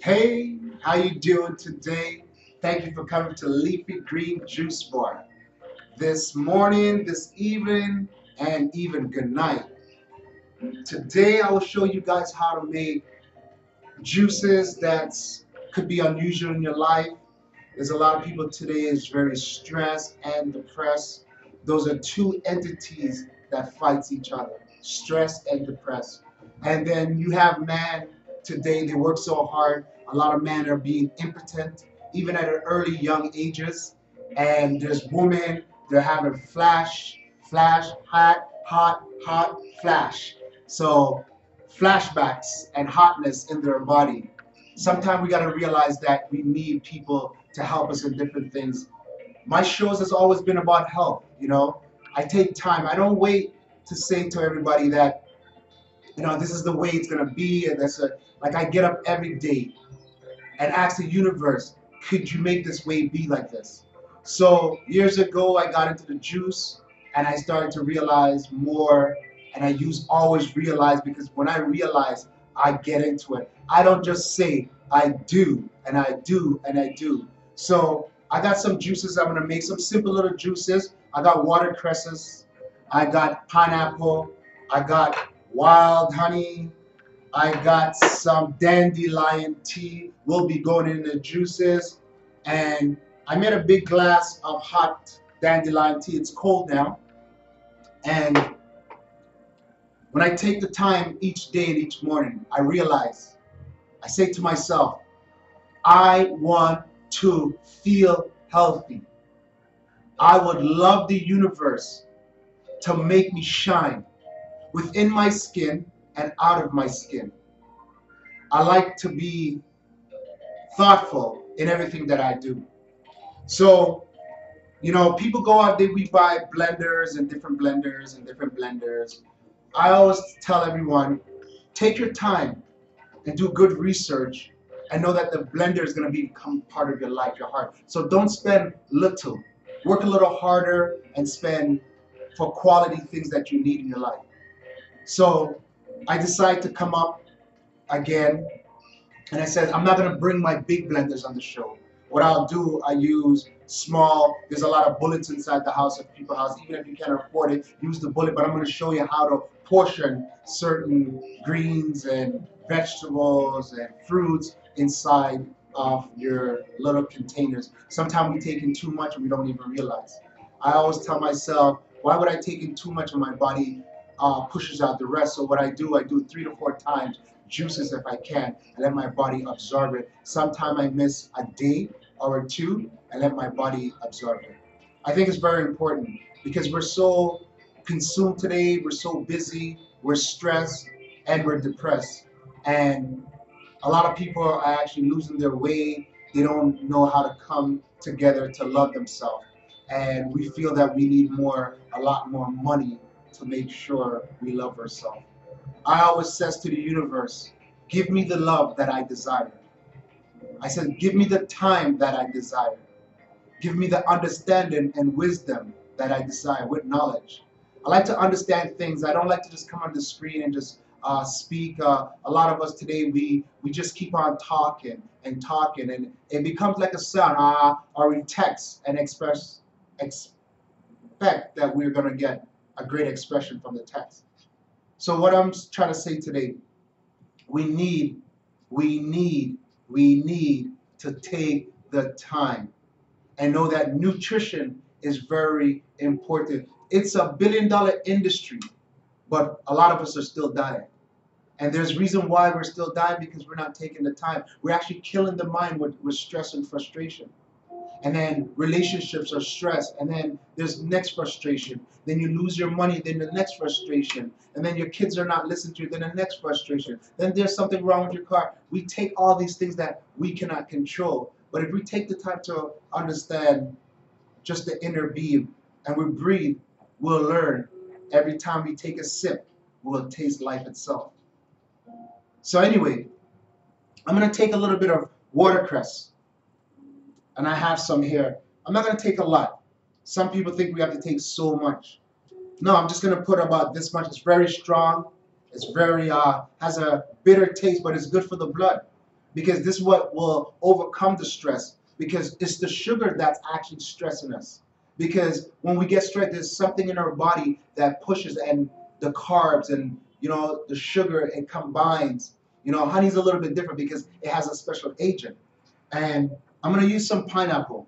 Hey, how you doing today? Thank you for coming to Leafy Green Juice Bar. This morning, this evening, and even good night. Today I will show you guys how to make juices that could be unusual in your life. There's a lot of people today is very stressed and depressed. Those are two entities that fights each other, stress and depressed. And then you have man today, they work so hard. A lot of men are being impotent, even at an early young ages. And there's women, they're having hot, flash. So flashbacks and hotness in their body. Sometimes we got to realize that we need people to help us in different things. My shows has always been about health. I take time. I don't wait to say to everybody that this is the way it's gonna be, and like I get up every day and ask the universe, could you make this way be like this? So years ago, I got into the juice and I started to realize more. And I use always realize because when I realize, I get into it. I don't just say, I do and I do and I do. So I got some juices. I'm gonna make some simple little juices. I got watercresses. I got pineapple. I got wild honey. I got some dandelion tea. We'll be going in the juices. And I made a big glass of hot dandelion tea. It's cold now. And when I take the time each day and each morning, I realize, I say to myself, I want to feel healthy. I would love the universe to make me shine within my skin and out of my skin. I like to be thoughtful in everything that I do. So, people go out there, we buy blenders and different blenders and different blenders. I always tell everyone, take your time and do good research and know that the blender is going to become part of your life, your heart. So don't spend little. Work a little harder and spend for quality things that you need in your life. So I decided to come up again and I said, I'm not going to bring my big blenders on the show. What I'll do, I use small. There's a lot of bullets inside the house of people's house. Even if you can't afford it, use the bullet. But I'm going to show you how to portion certain greens and vegetables and fruits inside of your little containers. Sometimes we take in too much and we don't even realize. I always tell myself, why would I take in too much of my body pushes out the rest? So what I do 3 to 4 times juices if I can, and let my body absorb it. Sometimes I miss a day or two and let my body absorb it. I think it's very important because we're so consumed today, we're so busy, we're stressed, and we're depressed. And a lot of people are actually losing their way. They don't know how to come together to love themselves. And we feel that we need a lot more money to make sure we love ourselves. I always says to the universe, give me the love that I desire. I said, give me the time that I desire. Give me the understanding and wisdom that I desire with knowledge. I like to understand things. I don't like to just come on the screen and just speak. A lot of us today, we just keep on talking and talking, and it becomes like a sound, or we text and expect that we're going to get a great expression from the text. So what I'm trying to say today, we need to take the time and know that nutrition is very important. It's a billion-dollar industry, but a lot of us are still dying. And there's reason why we're still dying because we're not taking the time. We're actually killing the mind with stress and frustration. And then relationships are stress, and then there's next frustration. Then you lose your money, then the next frustration. And then your kids are not listening to you, then the next frustration. Then there's something wrong with your car. We take all these things that we cannot control. But if we take the time to understand just the inner being and we breathe, we'll learn. Every time we take a sip, we'll taste life itself. So anyway, I'm going to take a little bit of watercress. And I have some here. I'm not going to take a lot. Some people think we have to take so much. No, I'm just going to put about this much. It's very strong. It's very, has a bitter taste, but it's good for the blood. because this is what will overcome the stress, because it's the sugar that's actually stressing us. Because when we get stressed, there's something in our body that pushes, and the carbs and the sugar, it combines. Honey's a little bit different because it has a special agent. And I'm gonna use some pineapple.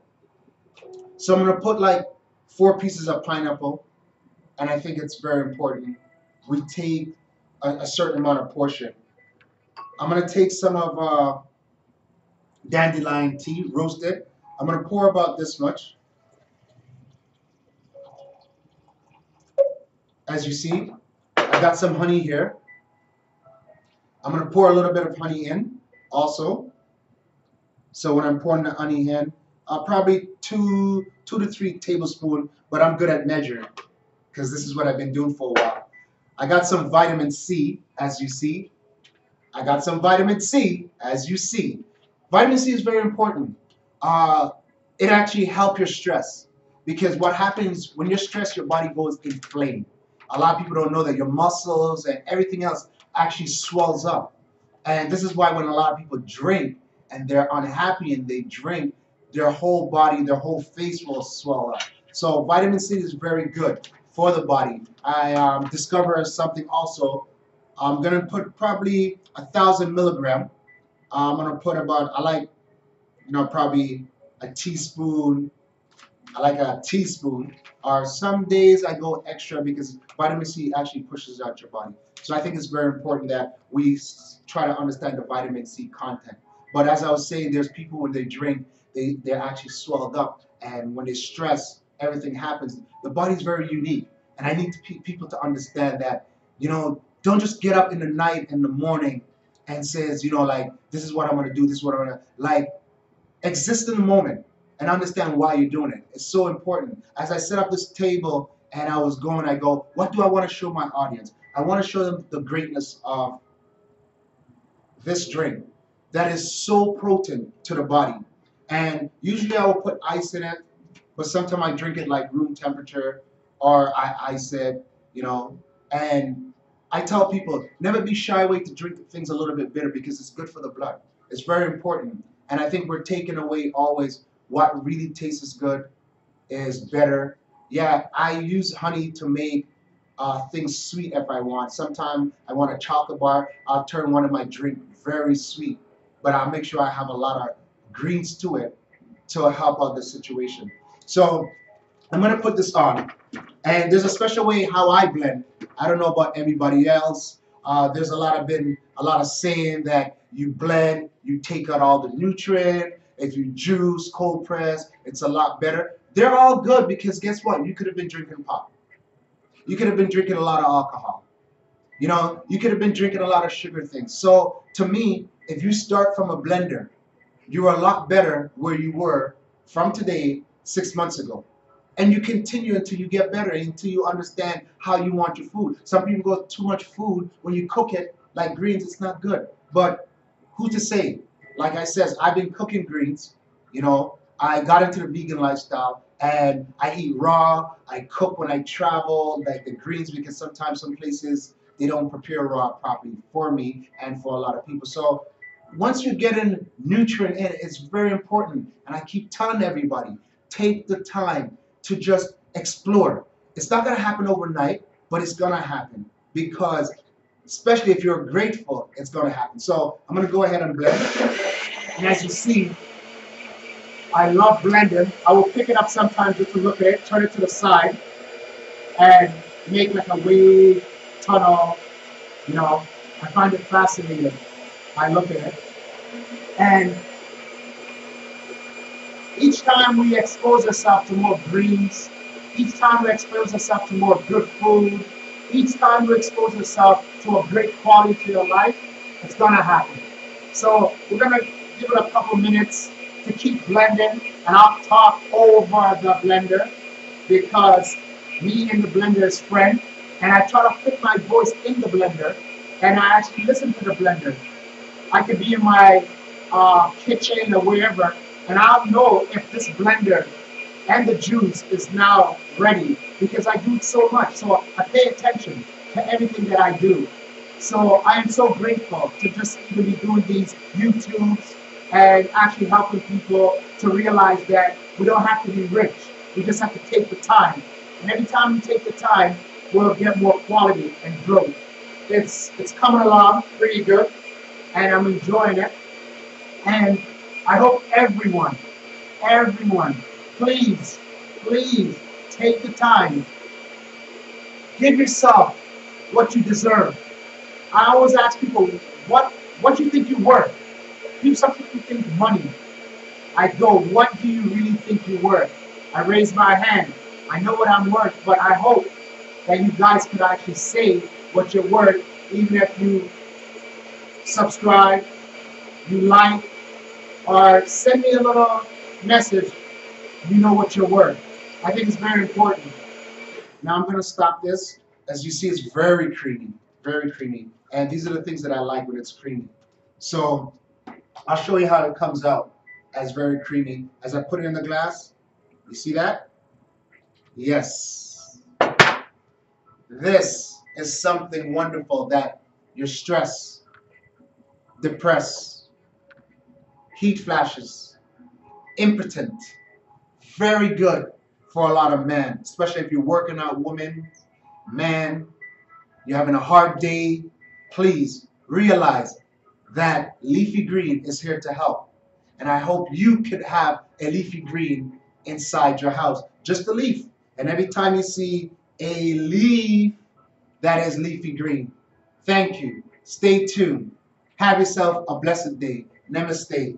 So I'm gonna put like 4 pieces of pineapple, and I think it's very important we take a certain amount of portion. I'm gonna take some of dandelion tea, roasted. I'm gonna pour about this much. As you see, I got some honey here. I'm gonna pour a little bit of honey in also. So when I'm pouring the honey in, probably two to 3 tablespoons, but I'm good at measuring because this is what I've been doing for a while. I got some vitamin C, as you see. I got some vitamin C, as you see. Vitamin C is very important. It actually helps your stress, because what happens when you're stressed, your body goes inflamed. A lot of people don't know that your muscles and everything else actually swells up. And this is why when a lot of people drink and they're unhappy and they drink, their whole body, their whole face will swell up. So vitamin C is very good for the body. I discovered something also. I'm going to put probably 1,000 milligrams. I'm going to put about, I like, probably a teaspoon. I like a teaspoon. Or some days I go extra because vitamin C actually pushes out your body. So I think it's very important that we try to understand the vitamin C content. But as I was saying, there's people when they drink, they're actually swelled up. And when they stress, everything happens. The body's very unique. And I need people to understand that, don't just get up in the night, in the morning, and says, like, this is what I'm going to do, this is what I'm going to, like, exist in the moment and understand why you're doing it. It's so important. As I set up this table and I was going, I go, what do I want to show my audience? I want to show them the greatness of this drink that is so potent to the body. And usually I will put ice in it, but sometimes I drink it like room temperature, or I ice it, and I tell people, never be shy away to drink things a little bit bitter because it's good for the blood. It's very important. And I think we're taking away always what really tastes good is better. Yeah, I use honey to make things sweet if I want. Sometimes I want a chocolate bar. I'll turn one of my drink very sweet, but I'll make sure I have a lot of greens to it to help out the situation. So I'm gonna put this on, and there's a special way how I blend. I don't know about everybody else. There's a lot of saying that you blend, you take out all the nutrient. If you juice, cold press, it's a lot better. They're all good because guess what? You could have been drinking pop. You could have been drinking a lot of alcohol. You could have been drinking a lot of sugar things. So to me, if you start from a blender, you're a lot better where you were from today 6 months ago. And you continue until you get better, until you understand how you want your food. Some people go too much food. When you cook it, like greens, it's not good. But who's to say? Like I said, I've been cooking greens. I got into the vegan lifestyle, and I eat raw. I cook when I travel, like the greens, because sometimes some places, they don't prepare raw properly for me and for a lot of people. So once you get in nutrient in, it's very important. And I keep telling everybody, take the time to just explore. It's not going to happen overnight, but it's going to happen because, especially if you're grateful, it's going to happen. So I'm going to go ahead and blend. And as you see, I love blending. I will pick it up sometimes just to look at it, turn it to the side, and make like a wave, tunnel. I find it fascinating. I look at it. And each time we expose ourselves to more greens, each time we expose ourselves to more good food, each time we expose ourselves to a great quality to your life, it's going to happen. So we're going to give it a couple minutes to keep blending, and I'll talk over the blender because me and the blender is friend, and I try to put my voice in the blender, and I actually listen to the blender. I could be in my kitchen or wherever, and I'll know if this blender and the juice is now ready because I do so much. So I pay attention to everything that I do. So I am so grateful to just even be doing these YouTubes and actually helping people to realize that we don't have to be rich. We just have to take the time. And every time we take the time, we'll get more quality and growth. It's coming along pretty good, and I'm enjoying it. And I hope everyone, please, please take the time. Give yourself what you deserve. I always ask people, what do you think you're worth? Some people think money. I go, what do you really think you're worth? I raise my hand. I know what I'm worth, but I hope that you guys could actually say what you're worth, even if you subscribe, you like, or send me a little message. You know what you're worth. I think it's very important. Now I'm going to stop this. As you see, it's very creamy, very creamy. And these are the things that I like when it's creamy. So I'll show you how it comes out as very creamy. As I put it in the glass, you see that? Yes. This is something wonderful that your stress, depressed, heat flashes, impotent, very good for a lot of men, especially if you're working out, woman, man, you're having a hard day. Please realize that leafy green is here to help. And I hope you could have a leafy green inside your house. Just a leaf. And every time you see a leaf, that is leafy green. Thank you. Stay tuned. Have yourself a blessed day. Namaste.